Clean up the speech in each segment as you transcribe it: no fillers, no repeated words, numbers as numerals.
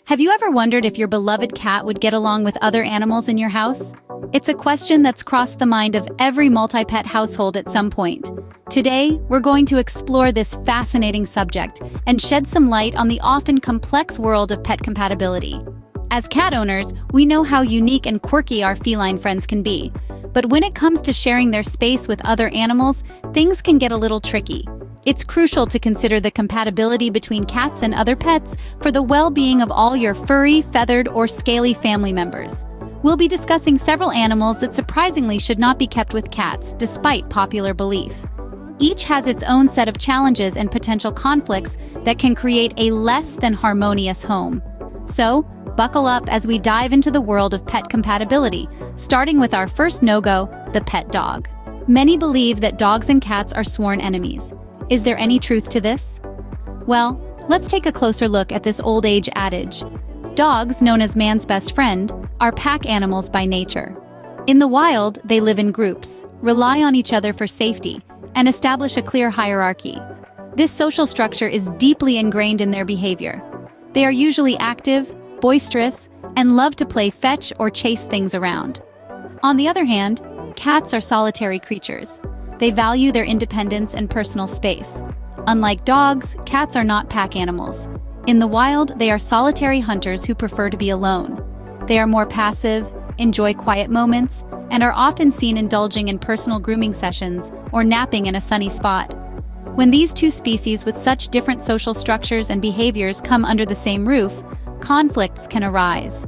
Have you ever wondered if your beloved cat would get along with other animals in your house? It's a question that's crossed the mind of every multi-pet household at some point. Today, we're going to explore this fascinating subject and shed some light on the often complex world of pet compatibility. As cat owners, we know how unique and quirky our feline friends can be. But when it comes to sharing their space with other animals, things can get a little tricky. It's crucial to consider the compatibility between cats and other pets for the well-being of all your furry, feathered, or scaly family members. We'll be discussing several animals that surprisingly should not be kept with cats, despite popular belief. Each has its own set of challenges and potential conflicts that can create a less than harmonious home. So, buckle up as we dive into the world of pet compatibility, starting with our first no-go, the pet dog. Many believe that dogs and cats are sworn enemies. Is there any truth to this? Well, let's take a closer look at this old-age adage. Dogs, known as man's best friend, are pack animals by nature. In the wild, they live in groups, rely on each other for safety, and establish a clear hierarchy. This social structure is deeply ingrained in their behavior. They are usually active, boisterous, and love to play fetch or chase things around. On the other hand, cats are solitary creatures. They value their independence and personal space. Unlike dogs, cats are not pack animals. In the wild, they are solitary hunters who prefer to be alone. They are more passive, enjoy quiet moments, and are often seen indulging in personal grooming sessions or napping in a sunny spot. When these two species with such different social structures and behaviors come under the same roof, conflicts can arise.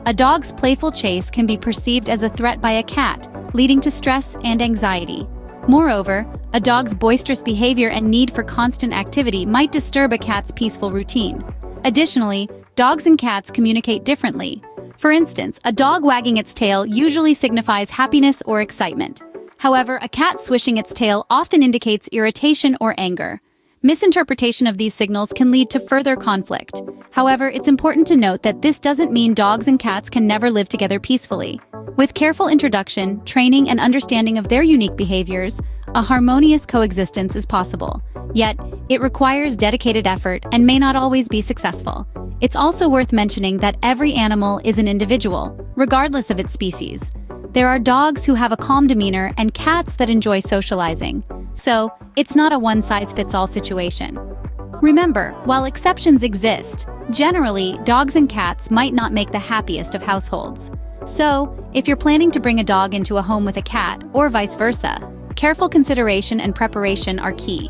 A dog's playful chase can be perceived as a threat by a cat, leading to stress and anxiety. Moreover, a dog's boisterous behavior and need for constant activity might disturb a cat's peaceful routine. Additionally, dogs and cats communicate differently. For instance, a dog wagging its tail usually signifies happiness or excitement. However, a cat swishing its tail often indicates irritation or anger. Misinterpretation of these signals can lead to further conflict. However, it's important to note that this doesn't mean dogs and cats can never live together peacefully. With careful introduction, training, and understanding of their unique behaviors, a harmonious coexistence is possible. Yet, it requires dedicated effort and may not always be successful. It's also worth mentioning that every animal is an individual, regardless of its species. There are dogs who have a calm demeanor and cats that enjoy socializing. So, it's not a one-size-fits-all situation. Remember, while exceptions exist, generally, dogs and cats might not make the happiest of households. So, if you're planning to bring a dog into a home with a cat, or vice versa, careful consideration and preparation are key.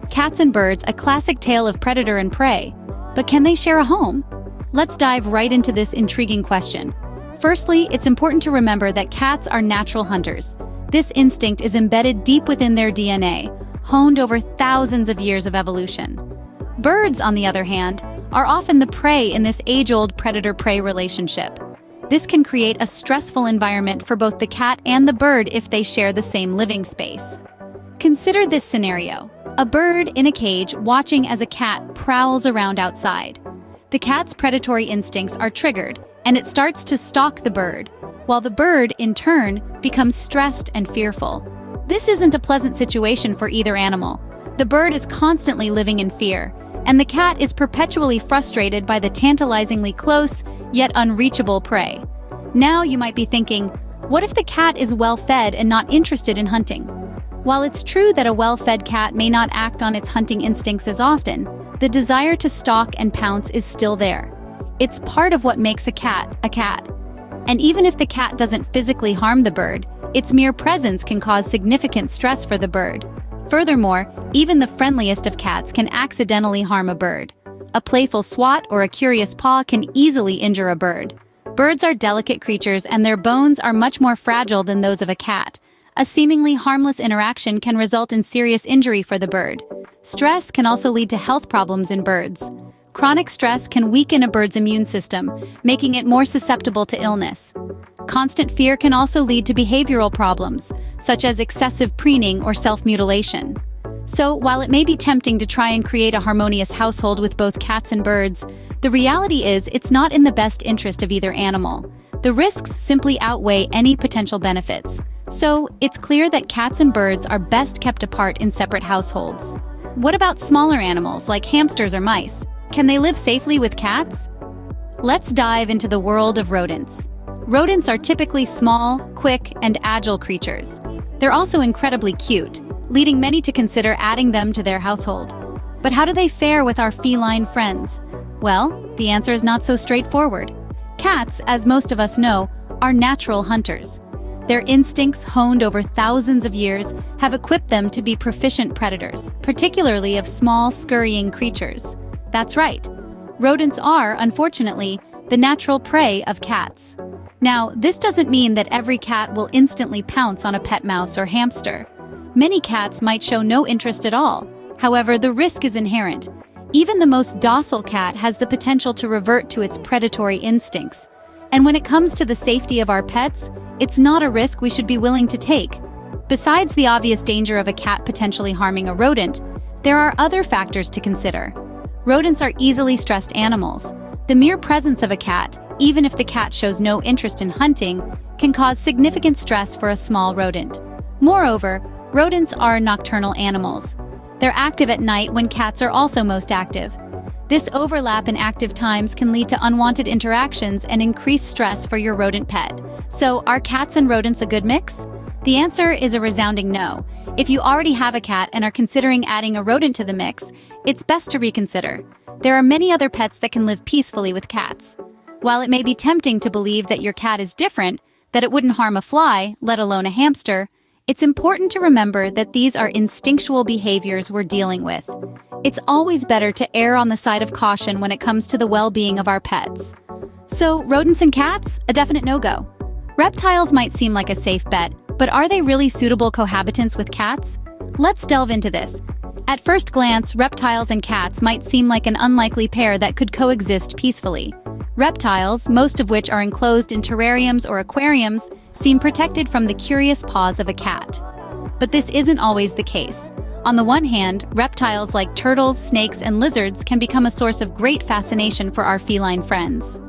Cats and birds, a classic tale of predator and prey. But can they share a home? Let's dive right into this intriguing question. Firstly, it's important to remember that cats are natural hunters. This instinct is embedded deep within their DNA, honed over thousands of years of evolution. Birds, on the other hand, are often the prey in this age-old predator-prey relationship. This can create a stressful environment for both the cat and the bird if they share the same living space. Consider this scenario: a bird in a cage watching as a cat prowls around outside. The cat's predatory instincts are triggered, and it starts to stalk the bird, while the bird, in turn, becomes stressed and fearful. This isn't a pleasant situation for either animal. The bird is constantly living in fear, and the cat is perpetually frustrated by the tantalizingly close, yet unreachable prey. Now you might be thinking, what if the cat is well-fed and not interested in hunting? While it's true that a well-fed cat may not act on its hunting instincts as often, the desire to stalk and pounce is still there. It's part of what makes a cat a cat. And even if the cat doesn't physically harm the bird, its mere presence can cause significant stress for the bird. Furthermore, even the friendliest of cats can accidentally harm a bird. A playful swat or a curious paw can easily injure a bird. Birds are delicate creatures and their bones are much more fragile than those of a cat. A seemingly harmless interaction can result in serious injury for the bird. Stress can also lead to health problems in birds. Chronic stress can weaken a bird's immune system, making it more susceptible to illness. Constant fear can also lead to behavioral problems, such as excessive preening or self-mutilation. So, while it may be tempting to try and create a harmonious household with both cats and birds, the reality is it's not in the best interest of either animal. The risks simply outweigh any potential benefits. So, it's clear that cats and birds are best kept apart in separate households. What about smaller animals like hamsters or mice? Can they live safely with cats? Let's dive into the world of rodents. Rodents are typically small, quick, and agile creatures. They're also incredibly cute, leading many to consider adding them to their household. But how do they fare with our feline friends? Well, the answer is not so straightforward. Cats, as most of us know, are natural hunters. Their instincts, honed over thousands of years, have equipped them to be proficient predators, particularly of small, scurrying creatures. That's right. Rodents are, unfortunately, the natural prey of cats. Now, this doesn't mean that every cat will instantly pounce on a pet mouse or hamster. Many cats might show no interest at all. However, the risk is inherent. Even the most docile cat has the potential to revert to its predatory instincts. And when it comes to the safety of our pets, it's not a risk we should be willing to take. Besides the obvious danger of a cat potentially harming a rodent, there are other factors to consider. Rodents are easily stressed animals. The mere presence of a cat, even if the cat shows no interest in hunting, can cause significant stress for a small rodent. Moreover, rodents are nocturnal animals. They're active at night when cats are also most active. This overlap in active times can lead to unwanted interactions and increased stress for your rodent pet. So, are cats and rodents a good mix? The answer is a resounding no. If you already have a cat and are considering adding a rodent to the mix, it's best to reconsider. There are many other pets that can live peacefully with cats. While it may be tempting to believe that your cat is different, that it wouldn't harm a fly, let alone a hamster, it's important to remember that these are instinctual behaviors we're dealing with. It's always better to err on the side of caution when it comes to the well-being of our pets. So, rodents and cats? A definite no-go. Reptiles might seem like a safe bet, but are they really suitable cohabitants with cats? Let's delve into this. At first glance, reptiles and cats might seem like an unlikely pair that could coexist peacefully. Reptiles, most of which are enclosed in terrariums or aquariums, seem protected from the curious paws of a cat. But this isn't always the case. On the one hand, reptiles like turtles, snakes, and lizards can become a source of great fascination for our feline friends.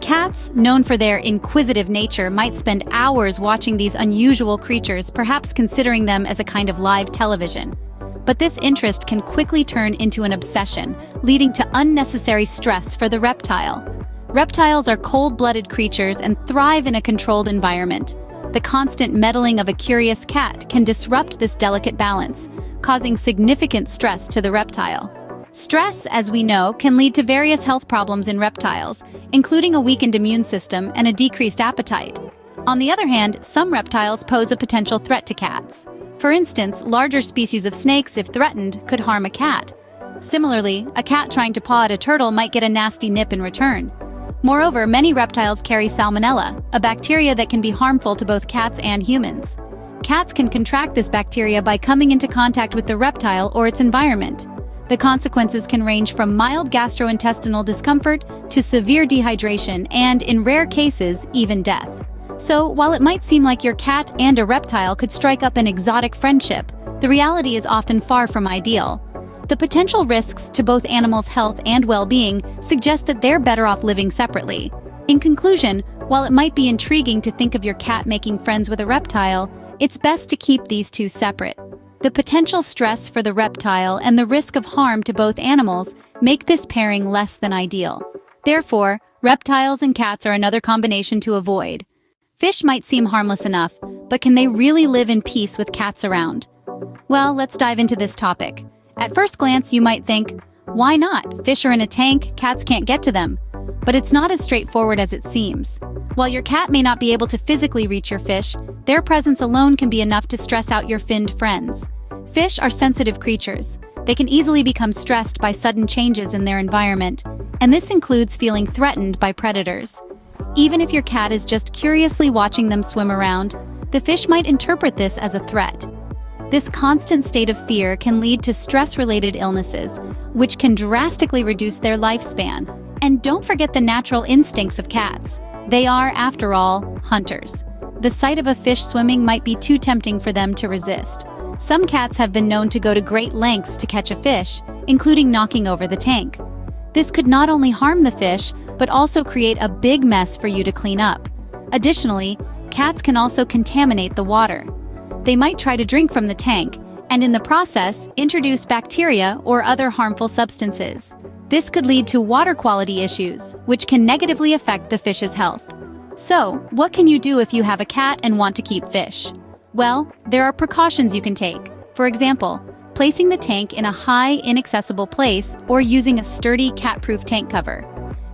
Cats, known for their inquisitive nature, might spend hours watching these unusual creatures, perhaps considering them as a kind of live television. But this interest can quickly turn into an obsession, leading to unnecessary stress for the reptile. Reptiles are cold-blooded creatures and thrive in a controlled environment. The constant meddling of a curious cat can disrupt this delicate balance, causing significant stress to the reptile. Stress, as we know, can lead to various health problems in reptiles, including a weakened immune system and a decreased appetite. On the other hand, some reptiles pose a potential threat to cats. For instance, larger species of snakes, if threatened, could harm a cat. Similarly, a cat trying to paw at a turtle might get a nasty nip in return. Moreover, many reptiles carry salmonella, a bacteria that can be harmful to both cats and humans. Cats can contract this bacteria by coming into contact with the reptile or its environment. The consequences can range from mild gastrointestinal discomfort to severe dehydration and, in rare cases, even death. So, while it might seem like your cat and a reptile could strike up an exotic friendship, the reality is often far from ideal. The potential risks to both animals' health and well-being suggest that they're better off living separately. In conclusion, while it might be intriguing to think of your cat making friends with a reptile, it's best to keep these two separate. The potential stress for the reptile and the risk of harm to both animals make this pairing less than ideal. Therefore, reptiles and cats are another combination to avoid. Fish might seem harmless enough, but can they really live in peace with cats around? Well, let's dive into this topic. At first glance, you might think, why not? Fish are in a tank, cats can't get to them. But it's not as straightforward as it seems. While your cat may not be able to physically reach your fish, their presence alone can be enough to stress out your finned friends. Fish are sensitive creatures. They can easily become stressed by sudden changes in their environment, and this includes feeling threatened by predators. Even if your cat is just curiously watching them swim around, the fish might interpret this as a threat. This constant state of fear can lead to stress-related illnesses, which can drastically reduce their lifespan. And don't forget the natural instincts of cats. They are, after all, hunters. The sight of a fish swimming might be too tempting for them to resist. Some cats have been known to go to great lengths to catch a fish, including knocking over the tank. This could not only harm the fish, but also create a big mess for you to clean up. Additionally, cats can also contaminate the water. They might try to drink from the tank, and in the process, introduce bacteria or other harmful substances. This could lead to water quality issues, which can negatively affect the fish's health. So, what can you do if you have a cat and want to keep fish? Well, there are precautions you can take. For example, placing the tank in a high, inaccessible place or using a sturdy cat-proof tank cover.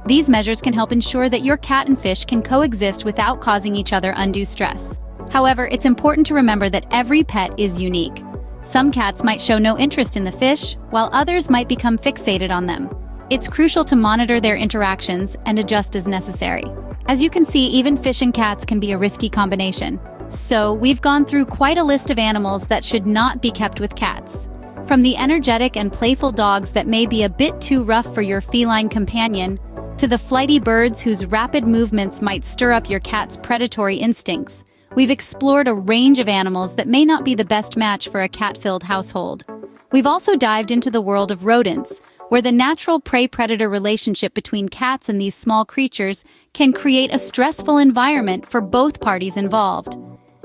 These measures can help ensure that your cat and fish can coexist without causing each other undue stress. However, it's important to remember that every pet is unique. Some cats might show no interest in the fish, while others might become fixated on them. It's crucial to monitor their interactions and adjust as necessary. As you can see, even fish and cats can be a risky combination. So, we've gone through quite a list of animals that should not be kept with cats. From the energetic and playful dogs that may be a bit too rough for your feline companion, to the flighty birds whose rapid movements might stir up your cat's predatory instincts, we've explored a range of animals that may not be the best match for a cat-filled household. We've also dived into the world of rodents, where the natural prey-predator relationship between cats and these small creatures can create a stressful environment for both parties involved.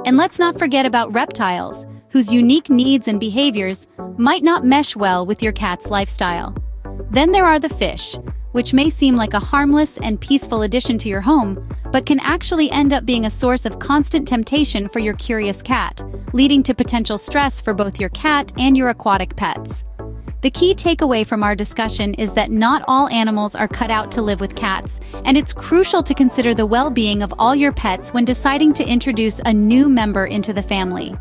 And let's not forget about reptiles, whose unique needs and behaviors might not mesh well with your cat's lifestyle. Then there are the fish, which may seem like a harmless and peaceful addition to your home, but can actually end up being a source of constant temptation for your curious cat, leading to potential stress for both your cat and your aquatic pets. The key takeaway from our discussion is that not all animals are cut out to live with cats, and it's crucial to consider the well-being of all your pets when deciding to introduce a new member into the family.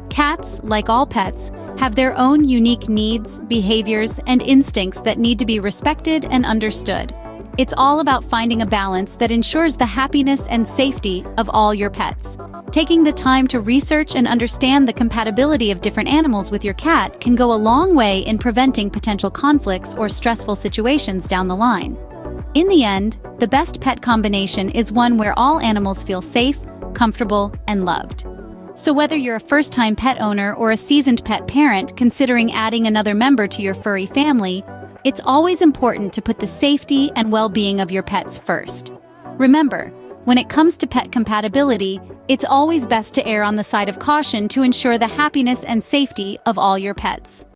Cats, like all pets, have their own unique needs, behaviors, and instincts that need to be respected and understood. It's all about finding a balance that ensures the happiness and safety of all your pets. Taking the time to research and understand the compatibility of different animals with your cat can go a long way in preventing potential conflicts or stressful situations down the line. In the end, the best pet combination is one where all animals feel safe, comfortable, and loved. So whether you're a first-time pet owner or a seasoned pet parent considering adding another member to your furry family, it's always important to put the safety and well-being of your pets first. Remember, when it comes to pet compatibility, it's always best to err on the side of caution to ensure the happiness and safety of all your pets.